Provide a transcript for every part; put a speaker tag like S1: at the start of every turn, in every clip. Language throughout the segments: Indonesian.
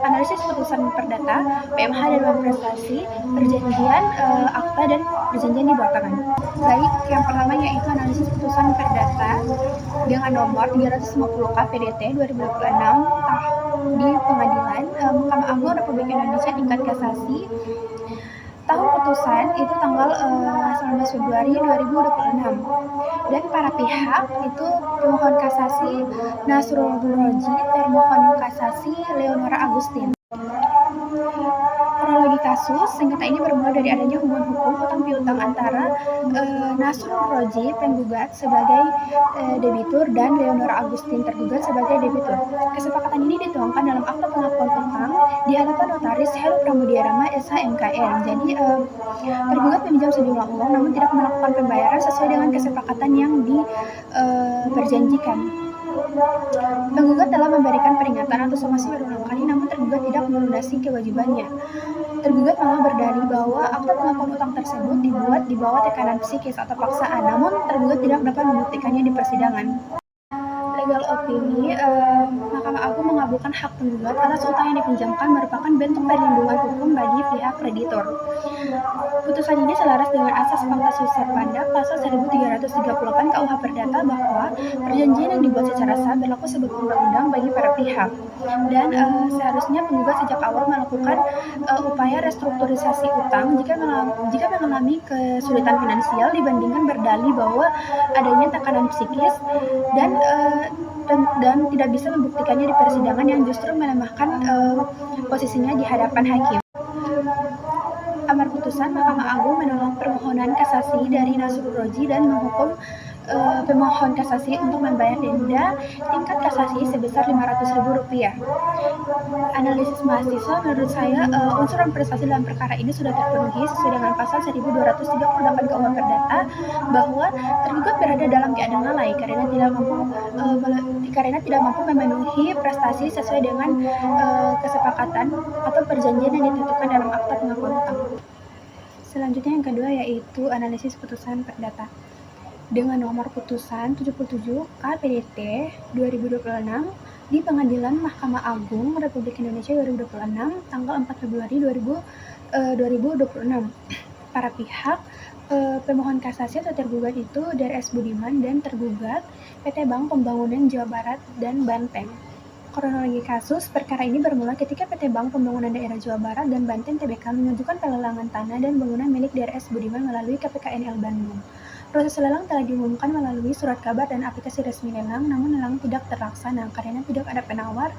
S1: analisis putusan perdata, PMH dan prestasi, perjanjian, akta dan perjanjian di bawah tangan. Baik, yang pertama yaitu analisis putusan perdata dengan nomor 350K PDT 2026 di pengadilan Mahkamah Agung Republik Indonesia tingkat kasasi. Tahun putusan itu tanggal 19 Februari 2026 dan para pihak itu pemohon kasasi Nasrul Roji, termohon kasasi Leonora Agustin. Kronologi kasus, sengketa ini bermula dari adanya hubungan hukum utang piutang antara Nasrul Roji penggugat sebagai debitur dan Leonora Agustin tergugat sebagai debitur. Kesepakatan ini dituangkan dalam akta pengakuan utang di hadapan notaris Heru Pramudiarama SHMKN. Jadi tergugat meminjam sejumlah uang namun tidak melakukan pembayaran sesuai dengan kesepakatan yang diperjanjikan. Penggugat telah memberikan peringatan atau somasi berulang kali namun tergugat tidak melunasi kewajibannya. Tergugat malah berdalih bahwa akta pengakuan utang tersebut dibuat di bawah tekanan psikis atau paksaan, namun tergugat tidak dapat membuktikannya di persidangan. Legal opini, Mahkamah Agung mengabulkan hak penggugat atas utang yang dipinjamkan merupakan bentuk perlindungan hukum bagi pihak kreditor. Putusan ini selaras dengan asas fakta suscepanda pasal 1338 KUH Perdata bahwa perjanjian yang dibuat secara sah berlaku sebagai undang-undang bagi para pihak dan seharusnya penggugat sejak awal melakukan upaya restrukturisasi utang jika mengalami kesulitan finansial dibandingkan berdalih bahwa adanya tekanan psikis dan tidak bisa membuktikannya di persidangan yang justru melemahkan posisinya di hadapan hakim. Amar putusan, Mahkamah Agung menolak permohonan kasasi dari Nasrul Roji dan menghukum pemohon kasasi untuk membayar denda tingkat kasasi sebesar Rp500.000. Analisis mahasiswa, menurut saya unsur prestasi dalam perkara ini sudah terpenuhi sesuai dengan pasal 1238 KUH Perdata bahwa tergugat berada dalam keadaan lalai karena tidak mampu memenuhi prestasi sesuai dengan kesepakatan atau perjanjian yang ditentukan dalam akta pengakuan utang. Selanjutnya yang kedua yaitu analisis putusan perdata. Dengan nomor putusan 77/KPDT 2026 di Pengadilan Mahkamah Agung Republik Indonesia 2026 tanggal 4 Februari 2026. Para pihak pemohon kasasi atau tergugat itu DRS Budiman dan tergugat PT Bank Pembangunan Jawa Barat dan Banteng. Kronologi kasus, perkara ini bermula ketika PT Bank Pembangunan Daerah Jawa Barat dan Banteng Tbk mengajukan pelelangan tanah dan bangunan milik DRS Budiman melalui KPKNL Bandung. Proses lelang telah diumumkan melalui surat kabar dan aplikasi resmi lelang, namun lelang tidak terlaksana karena tidak ada penawar.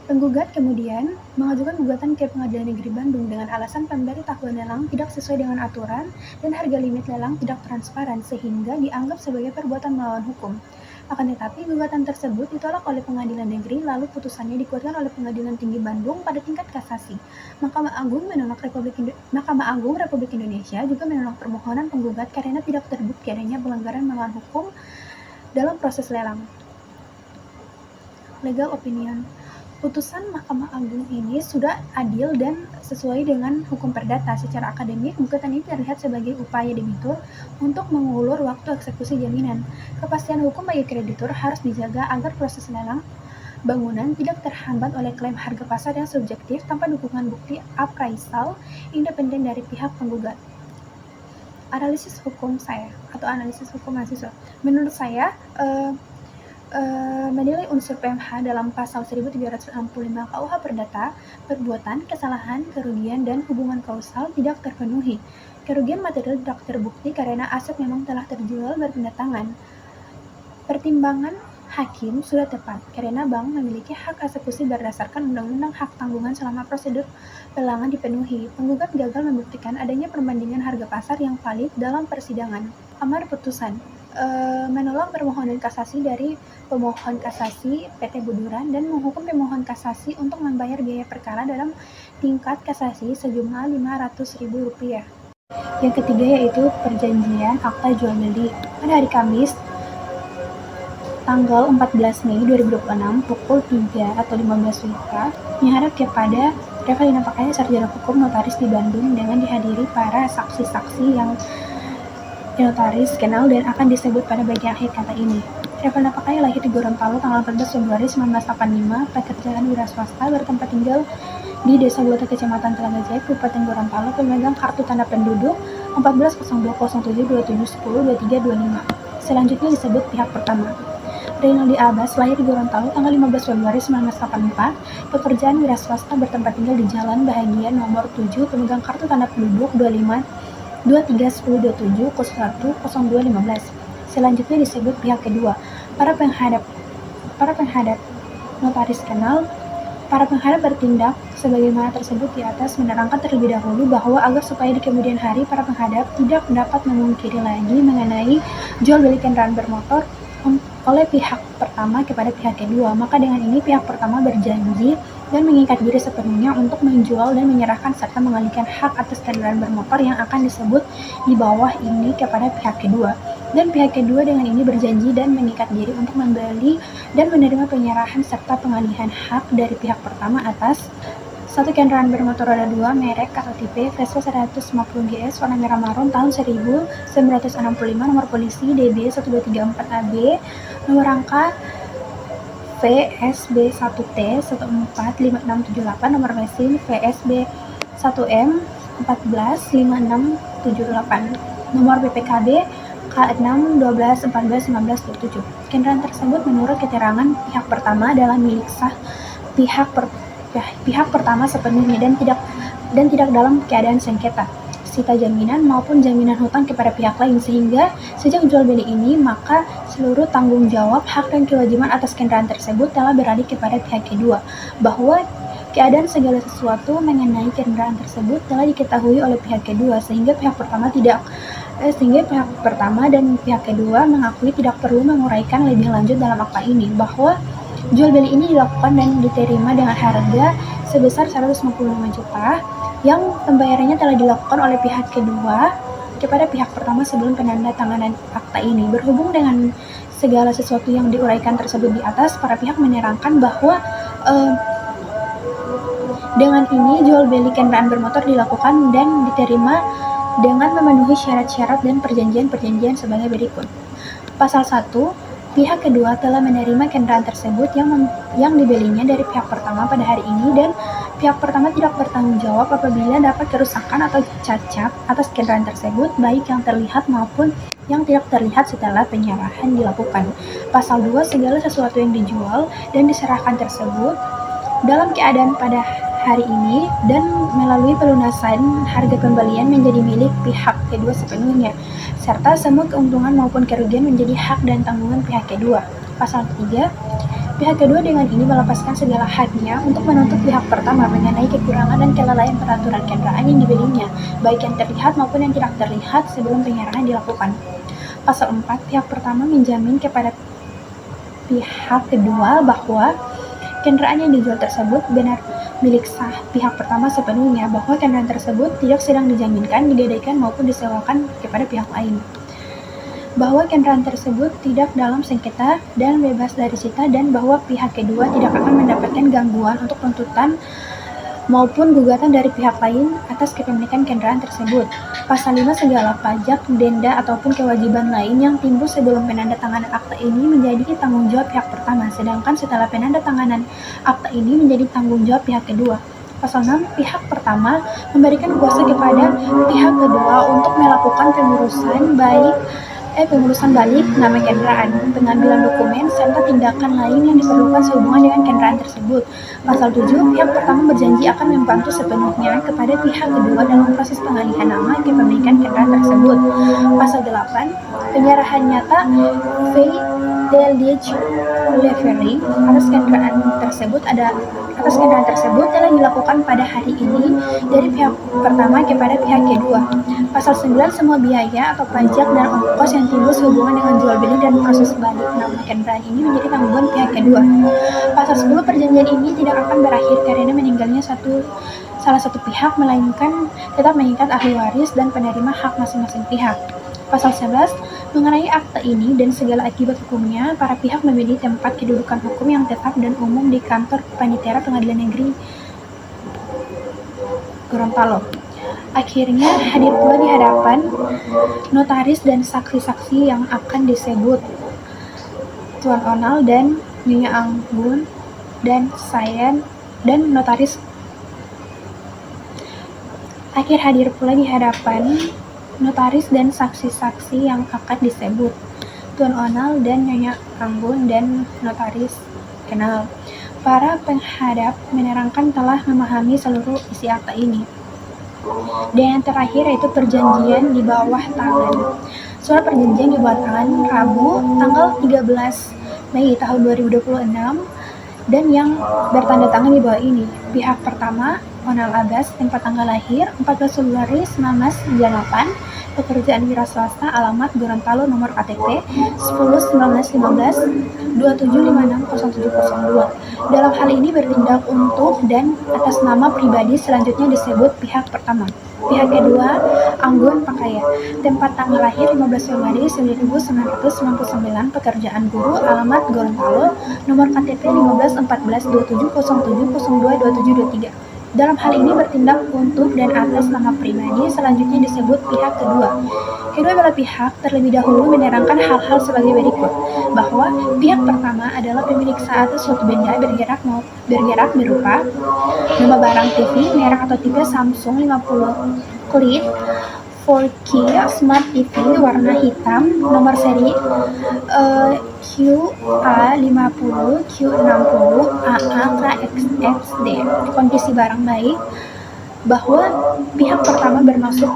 S1: Penggugat kemudian mengajukan gugatan ke Pengadilan Negeri Bandung dengan alasan pemberitahuan lelang tidak sesuai dengan aturan dan harga limit lelang tidak transparan sehingga dianggap sebagai perbuatan melawan hukum. Akan tetapi, gugatan tersebut ditolak oleh Pengadilan Negeri, lalu putusannya dikuatkan oleh Pengadilan Tinggi Bandung pada tingkat kasasi. Mahkamah Agung Republik Indonesia juga menolak permohonan penggugat karena tidak terbukti adanya pelanggaran melawan hukum dalam proses lelang. Legal opinion. Putusan Mahkamah Agung ini sudah adil dan sesuai dengan hukum perdata. Secara akademik, gugatan ini terlihat sebagai upaya debitur untuk mengulur waktu eksekusi jaminan. Kepastian hukum bagi kreditur harus dijaga agar proses lelang bangunan tidak terhambat oleh klaim harga pasar yang subjektif tanpa dukungan bukti appraisal independen dari pihak penggugat. Analisis hukum saya atau analisis hukum mahasiswa. Menurut saya, menilai unsur PMH dalam pasal 1365 KUH Perdata, perbuatan, kesalahan, kerugian, dan hubungan kausal tidak terpenuhi. Kerugian material tidak terbukti karena aset memang telah terjual berpindah tangan. Pertimbangan hakim sudah tepat karena bank memiliki hak eksekusi berdasarkan Undang-Undang Hak Tanggungan selama prosedur lelangan dipenuhi. Penggugat gagal membuktikan adanya perbandingan harga pasar yang valid dalam persidangan. Amar putusan. Menolak permohonan kasasi dari pemohon kasasi PT Buduran dan menghukum pemohon kasasi untuk membayar biaya perkara dalam tingkat kasasi sejumlah Rp500.000. Yang ketiga yaitu perjanjian akta jual beli. Pada hari Kamis tanggal 14 Mei 2026 pukul 3 atau 15 WIB menghadap kepada Revalina Pakaya, sarjana hukum notaris di Bandung dengan dihadiri para saksi-saksi yang notaris kenal dan akan disebut pada bagian akhir kata ini. Reval Napakaya lahir di Gorontalo tanggal 14 Februari 1985, pekerjaan wira swasta, bertempat tinggal di Desa Buata, Kecamatan Telaga Jaya, Kabupaten Gorontalo, pemegang kartu tanda penduduk 14020727102325. Selanjutnya disebut pihak pertama. Rinaldi Abbas lahir di Gorontalo tanggal 15 Februari 1984, pekerjaan wira swasta, bertempat tinggal di Jalan Bahagia nomor 7, pemegang kartu tanda penduduk 25231027010215. Selanjutnya disebut pihak kedua. Para penghadap notaris kenal. Para penghadap bertindak sebagaimana tersebut di atas, menerangkan terlebih dahulu bahwa agar supaya di kemudian hari para penghadap tidak dapat memungkiri lagi mengenai jual beli kendaraan bermotor oleh pihak pertama kepada pihak kedua, maka dengan ini pihak pertama berjanji dan mengikat diri sepenuhnya untuk menjual dan menyerahkan serta mengalihkan hak atas kendaraan bermotor yang akan disebut di bawah ini kepada pihak kedua. Dan pihak kedua dengan ini berjanji dan mengikat diri untuk membeli dan menerima penyerahan serta pengalihan hak dari pihak pertama atas satu kendaraan bermotor roda 2 merek atau tipe Vespa 150 GS warna merah marun tahun 1965, nomor polisi DB 1234AB, nomor rangka VSB1T 145678, nomor mesin VSB 1M 145678, nomor BPKB K6 12 14 19 27. Kendaraan tersebut menurut keterangan pihak pertama adalah milik sah pihak pertama sepenuhnya dan tidak dalam keadaan sengketa, sita jaminan maupun jaminan hutang kepada pihak lain, sehingga sejak jual beli ini maka seluruh tanggung jawab, hak dan kewajiban atas kendaraan tersebut telah beralih kepada pihak kedua, bahwa keadaan segala sesuatu mengenai kendaraan tersebut telah diketahui oleh pihak kedua, sehingga pihak pertama dan pihak kedua mengakui tidak perlu menguraikan lebih lanjut dalam akta ini, bahwa jual beli ini dilakukan dan diterima dengan harga sebesar 155 juta yang pembayarannya telah dilakukan oleh pihak kedua kepada pihak pertama sebelum penandatanganan akta ini. Berhubung dengan segala sesuatu yang diuraikan tersebut di atas, para pihak menerangkan bahwa dengan ini jual beli kendaraan bermotor dilakukan dan diterima dengan memenuhi syarat-syarat dan perjanjian-perjanjian sebagai berikut. Pasal 1, pihak kedua telah menerima kendaraan tersebut yang dibelinya dari pihak pertama pada hari ini, dan pihak pertama tidak bertanggung jawab apabila dapat kerusakan atau cacat atas kendaraan tersebut, baik yang terlihat maupun yang tidak terlihat setelah penyerahan dilakukan. Pasal 2, segala sesuatu yang dijual dan diserahkan tersebut dalam keadaan pada hari ini dan melalui pelunasan harga pembelian menjadi milik pihak kedua sepenuhnya, serta semua keuntungan maupun kerugian menjadi hak dan tanggungan pihak kedua. Pasal 3, pihak kedua dengan ini melepaskan segala haknya untuk menuntut pihak pertama mengenai kekurangan dan kelalaian peraturan kendaraan yang dibelinya, baik yang terlihat maupun yang tidak terlihat sebelum penyerahan dilakukan. Pasal 4, pihak pertama menjamin kepada pihak kedua bahwa kendaraan yang dijual tersebut benar milik sah pihak pertama sepenuhnya, bahwa kendaraan tersebut tidak sedang dijaminkan, digadaikan maupun disewakan kepada pihak lain, bahwa kendaraan tersebut tidak dalam sengketa dan bebas dari sita, dan bahwa pihak kedua tidak akan mendapatkan gangguan untuk tuntutan maupun gugatan dari pihak lain atas kepemilikan kendaraan tersebut. Pasal 5, segala pajak, denda ataupun kewajiban lain yang timbul sebelum penandatanganan akta ini menjadi tanggung jawab pihak pertama, sedangkan setelah penandatanganan akta ini menjadi tanggung jawab pihak kedua. Pasal 6, pihak pertama memberikan kuasa kepada pihak kedua untuk melakukan pengurusan balik nama kendaraan, pengambilan dokumen, serta tindakan lain yang diperlukan sehubungan dengan kendaraan tersebut. Pasal 7, pihak pertama berjanji akan membantu sepenuhnya kepada pihak kedua dalam proses pengalihan nama kepemilikan kendaraan tersebut. Pasal 8, penyerahan nyata fidelity levery atas kendaraan tersebut telah dilakukan pada hari ini dari pihak pertama kepada pihak kedua. Pasal 9, semua biaya atau pajak dan ongkos yang timbul sehubungan dengan jual beli dan proses balik nama kendaraan ini menjadi tanggungan pihak kedua. Pasal 10, perjanjian ini tidak akan berakhir karena meninggalnya salah satu pihak, melainkan tetap mengikat ahli waris dan penerima hak masing-masing pihak. Pasal 11, mengenai akta ini dan segala akibat hukumnya, para pihak memilih tempat kedudukan hukum yang tetap dan umum di kantor Panitera Pengadilan Negeri Gorontalo. Akhirnya hadir pula di hadapan notaris dan saksi-saksi yang akan disebut Tuan Onal dan Nyonya Anggun dan saya dan notaris akhir hadir pula di hadapan notaris dan saksi-saksi yang akan disebut. Tuan Onal dan Nyonya Anggun dan notaris kenal. Para penghadap menerangkan telah memahami seluruh isi akta ini. Dan yang terakhir yaitu perjanjian di bawah tangan. Surat perjanjian di bawah tangan Rabu tanggal 13 Mei tahun 2026 dan yang bertanda tangan di bawah ini. Pihak pertama Onal Abbas, tempat tanggal lahir 14 Februari 1998, pekerjaan wira swasta, alamat Gorontalo, nomor KTP 10/1915 27560702. Dalam hal ini bertindak untuk dan atas nama pribadi selanjutnya disebut pihak pertama. Pihak kedua, Anggun Pakaya, tempat tanggal lahir 15 Februari 1999, pekerjaan guru, alamat Gorontalo, nomor KTP 15142707022723. Dalam hal ini bertindak untuk dan atas nama pribadi selanjutnya disebut pihak kedua. Kedua belah pihak terlebih dahulu menerangkan hal-hal sebagai berikut, bahwa pihak pertama adalah pemilik saat suatu benda bergerak berupa nama barang TV, merek atau tipe Samsung 50 Led 4K Smart TV warna hitam, nomor seri QA50 Q60 AA KXXD. Kondisi barang baik, bahwa pihak pertama bermaksud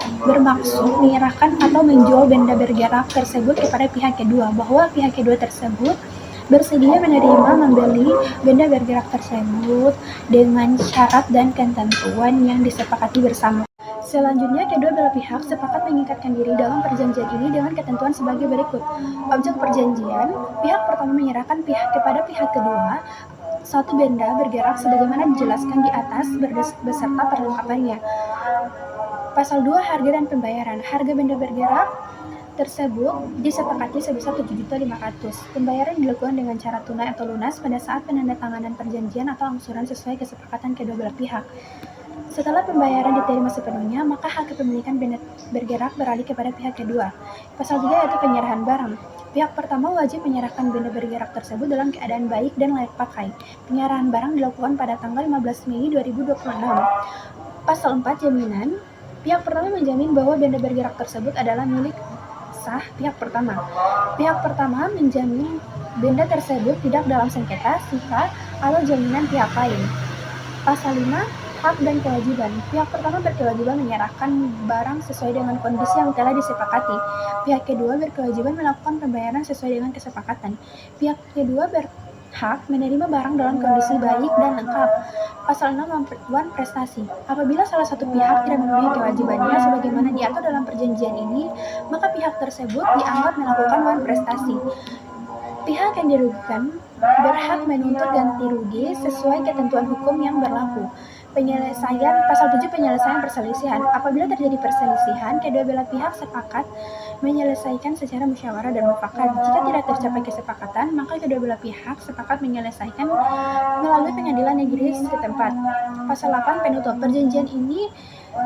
S1: menyerahkan atau menjual benda bergerak tersebut kepada pihak kedua, bahwa pihak kedua tersebut bersedia menerima membeli benda bergerak tersebut dengan syarat dan ketentuan yang disepakati bersama. Selanjutnya, kedua belah pihak sepakat mengikatkan diri dalam perjanjian ini dengan ketentuan sebagai berikut. Objek perjanjian, pihak pertama menyerahkan kepada pihak kedua suatu benda bergerak sebagaimana dijelaskan di atas beserta perlengkapannya. Pasal 2, harga dan pembayaran. Harga benda bergerak tersebut disepakati sebesar 7.500.000. Pembayaran dilakukan dengan cara tunai atau lunas pada saat penandatanganan perjanjian atau angsuran sesuai kesepakatan kedua belah pihak. Setelah pembayaran diterima sepenuhnya, maka hak kepemilikan benda bergerak beralih kepada pihak kedua. Pasal 3 yaitu penyerahan barang. Pihak pertama wajib menyerahkan benda bergerak tersebut dalam keadaan baik dan layak pakai. Penyerahan barang dilakukan pada tanggal 15 Mei 2026. Pasal 4, jaminan. Pihak pertama menjamin bahwa benda bergerak tersebut adalah milik sah pihak pertama. Pihak pertama menjamin benda tersebut tidak dalam sengketa, sita, atau jaminan pihak lain. Pasal 5, hak dan kewajiban. Pihak pertama berkewajiban menyerahkan barang sesuai dengan kondisi yang telah disepakati. Pihak kedua berkewajiban melakukan pembayaran sesuai dengan kesepakatan. Pihak kedua berhak menerima barang dalam kondisi baik dan lengkap. Pasal 6, wan prestasi. Apabila salah satu pihak tidak memenuhi kewajibannya sebagaimana diatur dalam perjanjian ini, maka pihak tersebut dianggap melakukan wan prestasi. Pihak yang dirugikan berhak menuntut ganti rugi sesuai ketentuan hukum yang berlaku. Pasal 7, penyelesaian perselisihan. Apabila terjadi perselisihan, kedua belah pihak sepakat menyelesaikan secara musyawarah dan mufakat. Jika tidak tercapai kesepakatan, maka kedua belah pihak sepakat menyelesaikan melalui pengadilan negeri setempat. Pasal 8, penutup. Perjanjian ini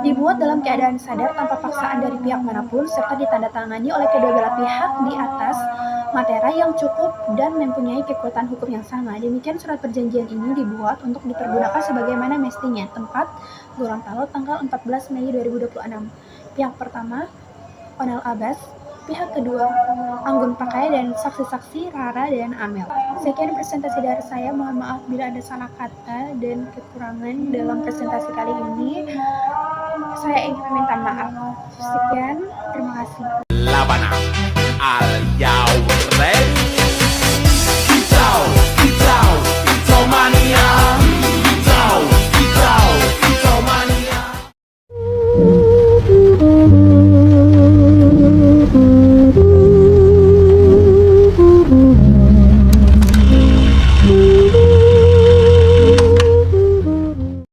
S1: dibuat dalam keadaan sadar tanpa paksaan dari pihak manapun serta ditandatangani oleh kedua belah pihak di atas materai yang cukup dan mempunyai kekuatan hukum yang sama. Demikian surat perjanjian ini dibuat untuk dipergunakan sebagaimana mestinya. Tempat Gorontalo tanggal 14 Mei 2026. Pihak pertama Onal Abbas, pihak kedua Anggun Pakaya dan saksi-saksi Rara dan Amel. Sekian presentasi dari saya. Mohon maaf bila ada salah kata dan kekurangan dalam presentasi kali ini. Saya ingin meminta maaf. Sekian, terima kasih.
S2: Labana al Yaure